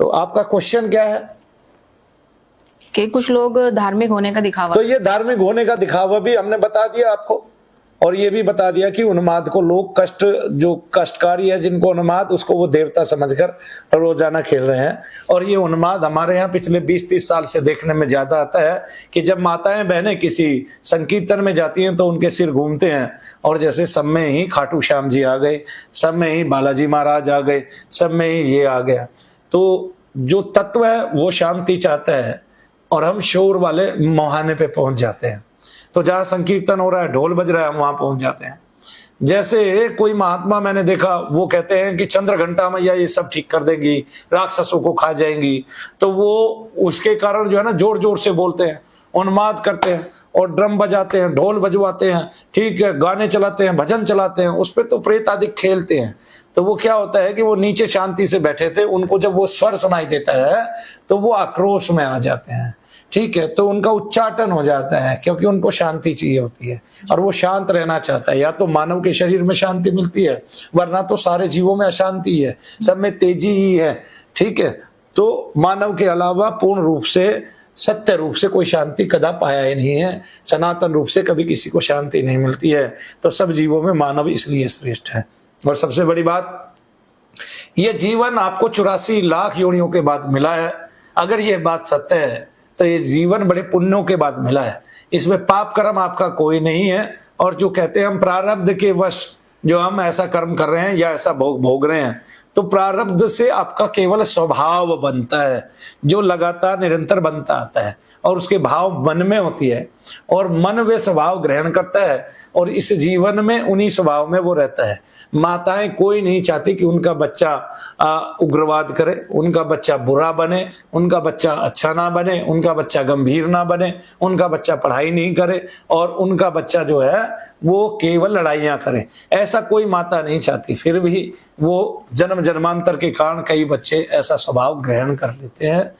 तो आपका क्वेश्चन क्या है? कि कुछ लोग धार्मिक होने का दिखावा, तो ये धार्मिक होने का दिखावा भी हमने बता दिया आपको, और ये भी बता दिया कि उन्माद को लोग कष्ट, जो कष्टकारी है जिनको उन्माद, उसको वो देवता समझकर रोजाना खेल रहे हैं। और ये उन्माद हमारे यहाँ पिछले 20-30 साल से देखने में ज्यादा आता है कि जब माताएं बहनें किसी संकीर्तन में जाती हैं तो उनके सिर घूमते हैं, और जैसे सब में ही खाटू श्याम जी आ गए, सब में ही बालाजी महाराज आ गए, सब में ही ये आ गया। तो जो तत्व है वो शांति चाहता है, और हम शोर वाले मुहाने पे पहुंच जाते हैं। तो जहां संकीर्तन हो रहा है, ढोल बज रहा है, वहां पहुंच जाते हैं। जैसे कोई महात्मा मैंने देखा, वो कहते हैं कि चंद्र घंटा मैया ये सब ठीक कर देंगी, राक्षसों को खा जाएंगी, तो वो उसके कारण जो है ना जोर जोर से बोलते हैं, उन्माद करते हैं, और ड्रम बजाते हैं, ढोल बजवाते हैं, ठीक है, गाने चलाते हैं, भजन चलाते हैं, उस पर तो प्रेत आदि खेलते हैं। तो वो क्या होता है कि वो नीचे शांति से बैठे थे, उनको जब वो स्वर सुनाई देता है तो वो आक्रोश में आ जाते हैं, ठीक है, तो उनका उच्चाटन हो जाता है, क्योंकि उनको शांति चाहिए होती है, और वो शांत रहना चाहता है। या तो मानव के शरीर में शांति मिलती है, वरना तो सारे जीवों में अशांति है, सब में तेजी ही है, ठीक है। तो मानव के अलावा पूर्ण रूप से, सत्य रूप से कोई शांति कदा पाया ही नहीं है, सनातन रूप से कभी किसी को शांति नहीं मिलती है। तो सब जीवों में मानव इसलिए श्रेष्ठ है। और सबसे बड़ी बात, ये जीवन आपको 84 लाख योनियों के बाद मिला है। अगर ये बात सत्य है तो ये जीवन बड़े पुण्यों के बाद मिला है, इसमें पाप कर्म आपका कोई नहीं है। और जो कहते हैं हम प्रारब्ध के वश जो हम ऐसा कर्म कर रहे हैं या ऐसा भोग रहे हैं, तो प्रारब्ध से आपका केवल स्वभाव बनता है, जो लगातार निरंतर बनता आता है, और उसके भाव मन में होती है, और मन वे स्वभाव ग्रहण करता है, और इस जीवन में उन्हीं स्वभाव में वो रहता है। माताएं कोई नहीं चाहती कि उनका बच्चा उग्रवाद करे, उनका बच्चा बुरा बने, उनका बच्चा अच्छा ना बने, उनका बच्चा गंभीर ना बने, उनका बच्चा पढ़ाई नहीं करे, और उनका बच्चा जो है वो केवल लड़ाइयां करे। ऐसा कोई माता नहीं चाहती। फिर भी वो जन्म जन्मांतर के कारण कई बच्चे ऐसा स्वभाव ग्रहण कर लेते हैं,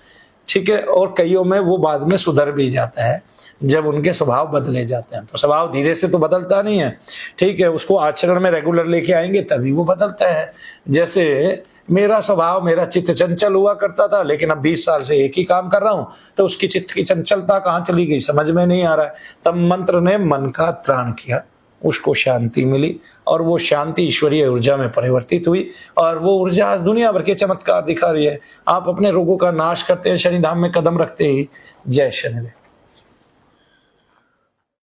ठीक है, और कईयों में वो बाद में सुधर भी जाता है जब उनके स्वभाव बदले जाते हैं। तो स्वभाव धीरे से तो बदलता नहीं है, ठीक है, उसको आचरण में रेगुलर लेके आएंगे तभी वो बदलता है। जैसे मेरा स्वभाव, मेरा चित्त चंचल हुआ करता था, लेकिन अब 20 साल से एक ही काम कर रहा हूं, तो उसकी चित्त की चंचलता कहाँ चली गई समझ में नहीं आ रहा है। तब मंत्र ने मन का त्राण किया, उसको शांति मिली, और वो शांति ईश्वरीय ऊर्जा में परिवर्तित हुई, और वो ऊर्जा आज दुनिया भर के चमत्कार दिखा रही है। आप अपने रोगों का नाश करते हैं, शनिधाम में कदम रखते ही। जय शनिदेव।